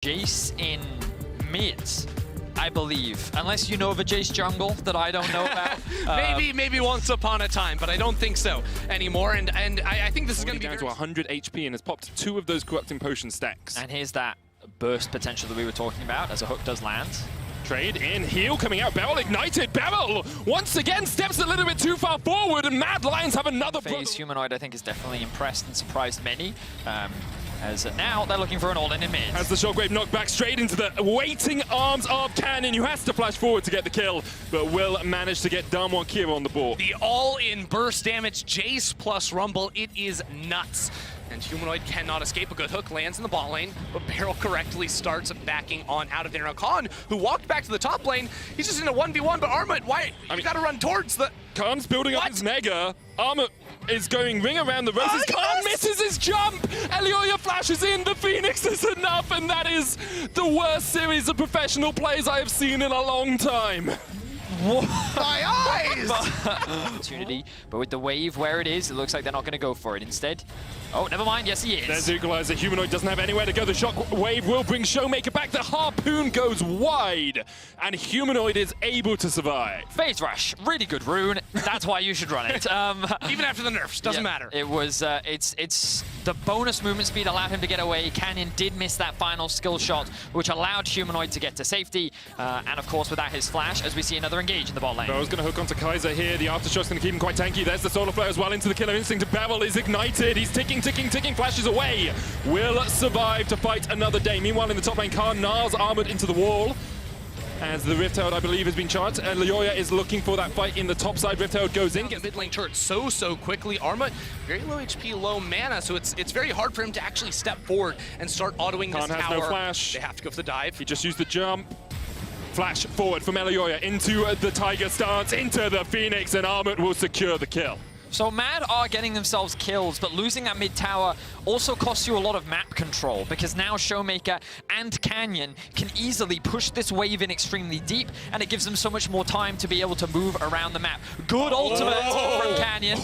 Jace in mid, I believe. Unless you know of a Jace jungle that I don't know about. maybe once upon a time, but I don't think so anymore. And I think this is going to be down to 100 HP and has popped 2 of those corrupting potion stacks. And here's that burst potential that we were talking about as a hook does land. Trade in, heal coming out, Beryl ignited, Beryl once again steps a little bit too far forward and Mad Lions have another Phase Humanoid I think is definitely impressed and surprised many. As now they're looking for an all-in in mid. Has the shockwave knocked back straight into the waiting arms of Canyon, who has to flash forward to get the kill, but will manage to get Damwon Kira on the board. The all-in burst damage, Jace plus Rumble, it is nuts. And Humanoid cannot escape. A good hook lands in the bot lane, but Beryl correctly starts backing on out of there. Now Khan, who walked back to the top lane, he's just in a 1v1, but Armut, why? You gotta run towards the... Khan's building up his mega. Armut is going ring around the roses. Khan misses his jump. Elioya flashes in. The Phoenix is enough, and that is the worst series of professional plays I have seen in a long time. My eyes! Opportunity, but with the wave where it is, it looks like they're not going to go for it. Instead, oh, never mind. Yes, he is. There's Equalizer. Humanoid doesn't have anywhere to go. The shockwave will bring Showmaker back. The harpoon goes wide, and Humanoid is able to survive. Phase Rush, really good rune. That's why you should run it. Even after the nerfs, doesn't matter. It was, it's the bonus movement speed allowed him to get away. Canyon did miss that final skill shot, which allowed Humanoid to get to safety. And of course, without his flash, as we see another engage in the bot lane. Beryl's going to hook onto Kaiser here. The aftershock's going to keep him quite tanky. There's the Solar Flare as well into the Killer Instinct. Beryl is ignited. He's ticking, flashes away. Will survive to fight another day. Meanwhile, in the top lane, Khan Nars armored into the wall. As the Rift Herald, I believe, has been charged. And Elioya is looking for that fight in the top side. Rift Herald goes in. Gets mid lane turret so quickly. Armut, very low HP, low mana, so it's very hard for him to actually step forward and start autoing this tower. Khan has no flash. They have to go for the dive. He just used the jump. Flash forward from Elioya into the Tiger stance, into the Phoenix, and Armut will secure the kill. So Mad are getting themselves kills, but losing that mid tower also costs you a lot of map control, because now Showmaker and Canyon can easily push this wave in extremely deep, and it gives them so much more time to be able to move around the map. Good ultimate from Canyon.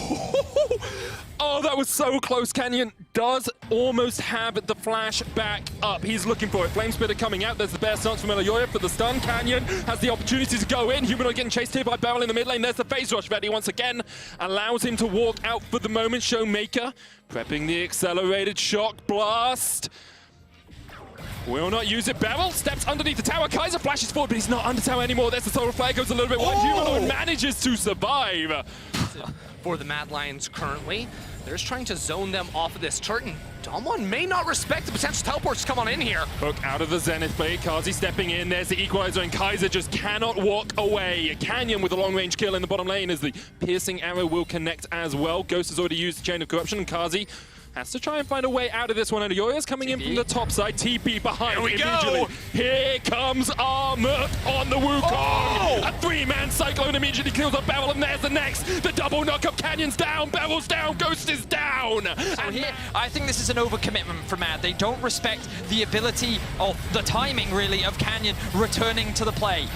Oh, that was so close. Canyon does almost have the flash back up. He's looking for it. Flame Spitter coming out. There's the bear stance from Elioya for the stun. Canyon has the opportunity to go in. Humanoid getting chased here by Beryl in the mid lane. There's the phase rush ready once again. Allows him to walk out for the moment. Showmaker prepping the accelerated shock blast. Will not use it. Beryl steps underneath the tower. Kaiser flashes forward, but he's not under tower anymore. There's the Solar Flare, goes a little bit wide. Humanoid manages to survive. For the Mad Lions currently, they're just trying to zone them off of this turret, and Damwon may not respect the potential teleports to come on in here. Hook out of the Zenith blade. Kazi stepping in. There's the Equalizer, and Kaiser just cannot walk away. Canyon with a long-range kill in the bottom lane as the piercing arrow will connect as well. Ghost has already used the Chain of Corruption, and Kazi has to try and find a way out of this one. And Elioya's coming in from the top side. TP behind. Here we immediately. go. Here comes Armut on the Wukong. A 3-man Cyclone immediately kills off Beryl, and there's the next. The double knock-up. Canyon's down. Beryl's down. Ghost is down. So here, I think this is an overcommitment from Mad. They don't respect the ability, or the timing, really, of Canyon returning to the play.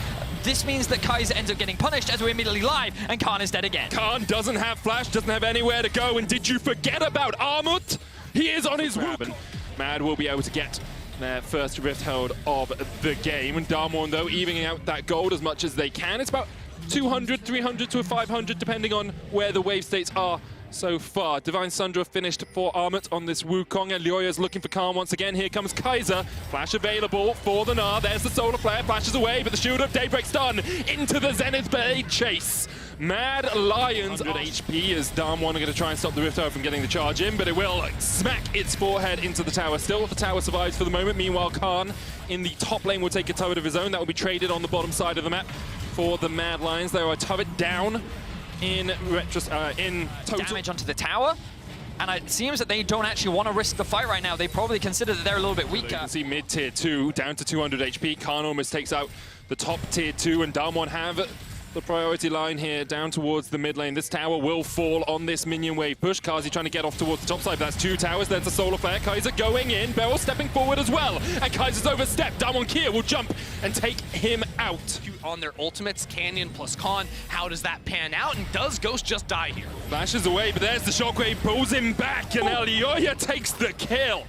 This means that Kaiser ends up getting punished as we're immediately live, and Khan is dead again. Khan doesn't have flash, doesn't have anywhere to go, and did you forget about Armut? He is on his Wukong. Mad will be able to get their first Rift Herald of the game. And Damwon, though, evening out that gold as much as they can. It's about 200, 300 to 500, depending on where the wave states are so far. Divine Sundra finished for Armut on this Wukong. Elioya's looking for Khan once again. Here comes Kaiser. Flash available for the Gnar. There's the Solar Flare. Flashes away, but the Shield of Daybreak's done. Into the Zenith Blade chase. Mad Lions 100 HP as Damwon are going to try and stop the Rift Herald from getting the charge in, but it will smack its forehead into the tower. Still, the tower survives for the moment. Meanwhile, Khan in the top lane will take a turret of his own. That will be traded on the bottom side of the map for the Mad Lions. There are a turret down in total. Damage onto the tower, and it seems that they don't actually want to risk the fight right now. They probably consider that they're a little bit weaker. You can see mid-tier 2 down to 200 HP. Khan almost takes out the top tier 2, and Damwon have the priority line here down towards the mid lane. This tower will fall on this minion wave push. Kazi trying to get off towards the top side. That's 2 towers. There's a Solar Flare. Kaiser going in. Beryl stepping forward as well. And Kaiser's overstepped. Damwon Kira will jump and take him out. On their ultimates, Canyon plus Khan. How does that pan out? And does Ghost just die here? Flashes away, but there's the shockwave. Pulls him back, and Elioya takes the kill.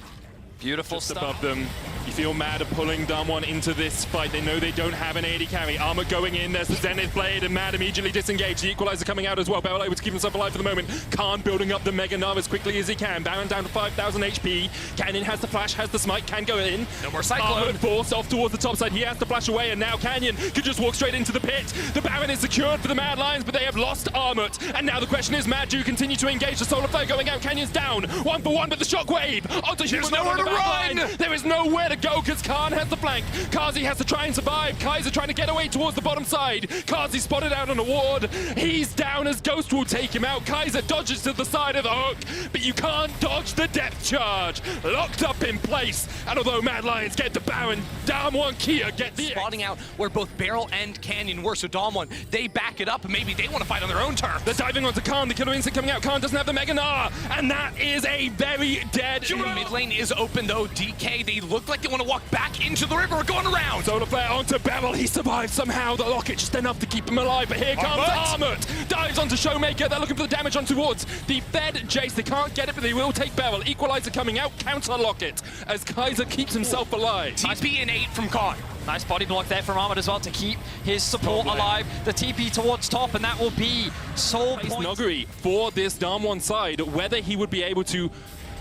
Beautiful Just stuff. above them. You feel Mad pulling Damwon into this fight. They know they don't have an AD carry. Armor going in, there's the Zenith Blade, and Mad immediately disengaged. The Equalizer coming out as well. Beryl able to keep himself alive for the moment. Khan building up the Mega Nav as quickly as he can. Baron down to 5,000 HP. Canyon has the flash, has the smite, can go in. No more Cyclone. Armor forced off towards the top side. He has to flash away, and now Canyon could just walk straight into the pit. The Baron is secured for the Mad Lions, but they have lost Armut. And now the question is, Mad do continue to engage. The Solar Flare going out. Canyon's down. 1 for 1, but the Shockwave onto There's Humanoid nowhere on the to back run. line. There is nowhere to go because Khan has the flank. Kazi has to try and survive. Kaiser trying to get away towards the bottom side. Kazi spotted out on a ward. He's down as Ghost will take him out. Kaiser dodges to the side of the hook, but you can't dodge the depth charge. Locked up in place. And although Mad Lions get the Baron, Damwon Kia get the Spotting out where both Beryl and Canyon were, so Damwon, they back it up, and maybe they want to fight on their own turf. They're diving onto Khan. The killer instinct coming out. Khan doesn't have the Mega Gnar, and that is a very dead. The mid lane is open though. DK, they look like they want to walk back into the river, going around. Solar Flare onto Beryl. He survives somehow. The locket just enough to keep him alive. But here comes Armut. Dives onto Showmaker. They're looking for the damage on towards the Fed Jace. They can't get it, but they will take Beryl. Equalizer coming out. Counter locket as Kaiser keeps himself alive. TP and 8 from Khan. Nice body block there from Armut as well to keep his support alive. The TP towards top, and that will be Soul Point. Noguri for this Damwon side, whether he would be able to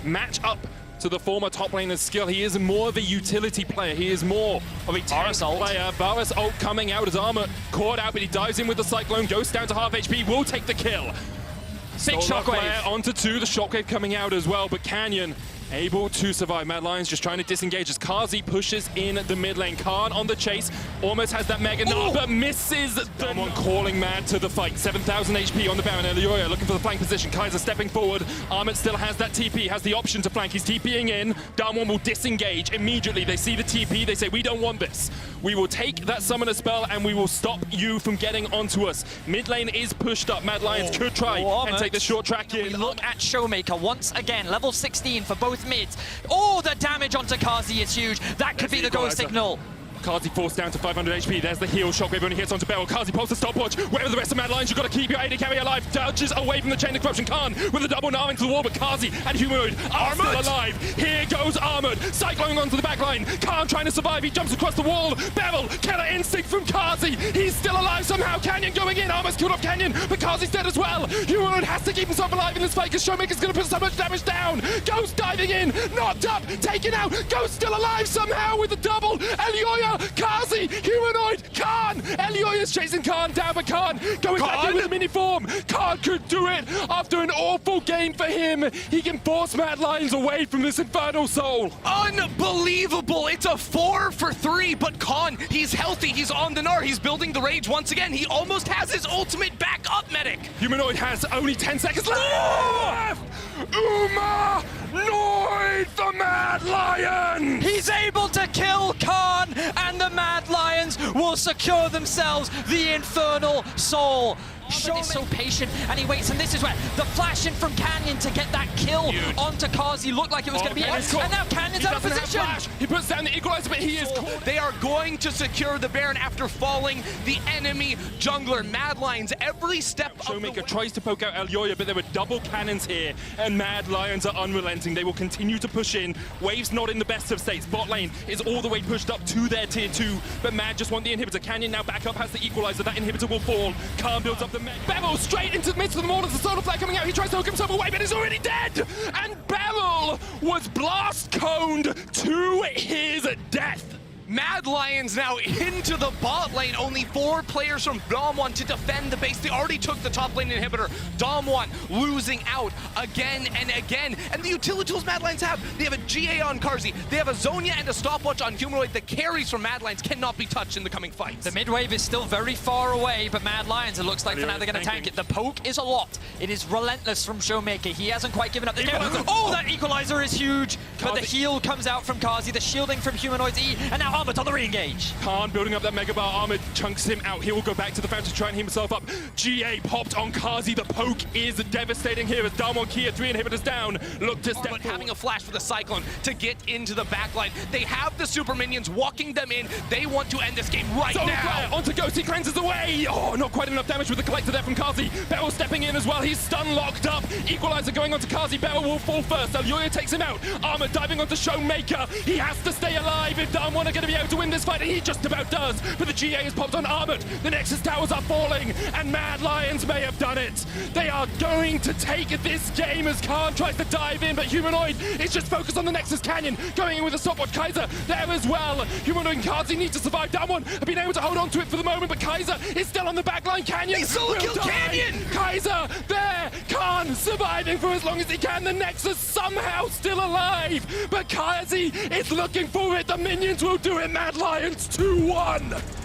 match up to the former top laner's skill. He is more of a utility player. He is more of a tank player. Varus ult coming out as Armut caught out, but he dives in with the Cyclone. Goes down to half HP, will take the kill. Big Shockwave. Onto 2, the Shockwave coming out as well, but Canyon able to survive. Mad Lions just trying to disengage as Kazi pushes in the mid lane. Khan on the chase, almost has that Mega Gnar, but misses. Someone calling Mad to the fight. 7,000 HP on the Baron. Elioya looking for the flank position. Kaiser stepping forward. Armut still has that TP, has the option to flank. He's TPing in. Damwon will disengage immediately. They see the TP. They say, we don't want this. We will take that summoner spell and we will stop you from getting onto us. Mid lane is pushed up. Mad Lions could try and take the short track in. We look at Showmaker once again. Level 16 for both mids. Oh, the damage onto Kazi is huge. That could be the go signal. Kazi forced down to 500 HP. There's the heal. Shockwave only hits onto Beryl. Kazi pulls the stopwatch. Wherever the rest of Mad Lions, you've got to keep your AD carry alive. Dodges away from the chain of corruption. Khan with a double Gnar into the wall, but Kazi and Humanoid are still alive. Here goes Armut. Cycling onto the back line. Khan trying to survive. He jumps across the wall. Beryl, killer instinct from Kazi. He's still alive somehow. Canyon going in. Almost killed off Canyon, but Kazi's dead as well. Humanoid has to keep himself alive in this fight because Showmaker's going to put so much damage down. Ghost diving in. Knocked up. Taken out. Ghost still alive somehow with the double. Elioya. Kazi. Humanoid, Khan! Elioya's chasing Khan down, but Khan going back in with mini form. Khan could do it after an awful game for him. He can force Mad Lions away from this Infernal Soul. Unbelievable! It's a 4 for 3, but Khan, he's healthy, he's on the Gnar, he's building the rage once again. He almost has his ultimate back up, medic. Humanoid has only 10 seconds left. Uma Noid, the Mad Lion! He's able to kill Khan, and the Mad Lions will secure themselves the Infernal Soul. Showman is so patient, and he waits, and this is where the flash in from Canyon to get that kill onto Kazi looked like it was going to be it, and now Canyon's out of position. He puts down the Equalizer, but he is caught. They are going to secure the Baron after falling the enemy jungler. Mad Lions, every step of the Showmaker way. tries to poke out Elioya, but there were double cannons here, and Mad Lions are unrelenting. They will continue to push in. Wave's not in the best of states. Bot lane is all the way pushed up to their tier 2, but Mad just want the inhibitor. Canyon now back up, has the Equalizer. That inhibitor will fall. Khan builds up the Beryl straight into the midst of the mortars. The Solar Flare coming out. He tries to hook himself away, but he's already dead. And Beryl was blast coned to his death. Mad Lions now into the bot lane. Only 4 players from Damwon to defend the base. They already took the top lane inhibitor. Damwon losing out again and again. And the utility tools Mad Lions have, they have a GA on Karzi. They have a Zonia and a stopwatch on Humanoid. The carries from Mad Lions cannot be touched in the coming fights. The mid wave is still very far away, but Mad Lions, it looks like for now they're going to tank it. The poke is a lot. It is relentless from Showmaker. He hasn't quite given up the game. Oh, that Equalizer is huge. But the heal comes out from Kazi, the shielding from Humanoid's E, and now Armut on the re-engage. Khan building up that Mega Bar, Armor chunks him out. He will go back to the fountain to try and heal himself up. GA popped on Kazi. The poke is devastating here as Damwon Kia, 3 inhibitors down. Look to step But forward. having a flash for the Cyclone to get into the backline. They have the super minions walking them in. They want to end this game right So now. Claire onto Ghost, he cleanses away. Oh, not quite enough damage with the collector there from Kazi. Beryl stepping in as well. He's stun locked up. Equalizer going onto Kazi. Beryl will fall first. Alyoya takes him out. Armor diving onto Showmaker. He has to stay alive if Damwon are going to be able to win this fight, and he just about does. But the GA has popped on Armored. The Nexus towers are falling, and Mad Lions may have done it. They are going to take this game as Khan tries to dive in, but Humanoid is just focused on the Nexus Canyon, going in with a stopwatch. Kaiser there as well. Humanoid and Kazi need to survive. Damwon have been able to hold on to it for the moment, but Kaiser is still on the backline. Canyon They solo will kill die. Canyon! Kaiser there. Khan surviving for as long as he can. The Nexus somehow still alive, but Kazi is looking for it. The minions will do it. Mad Lions 2-1.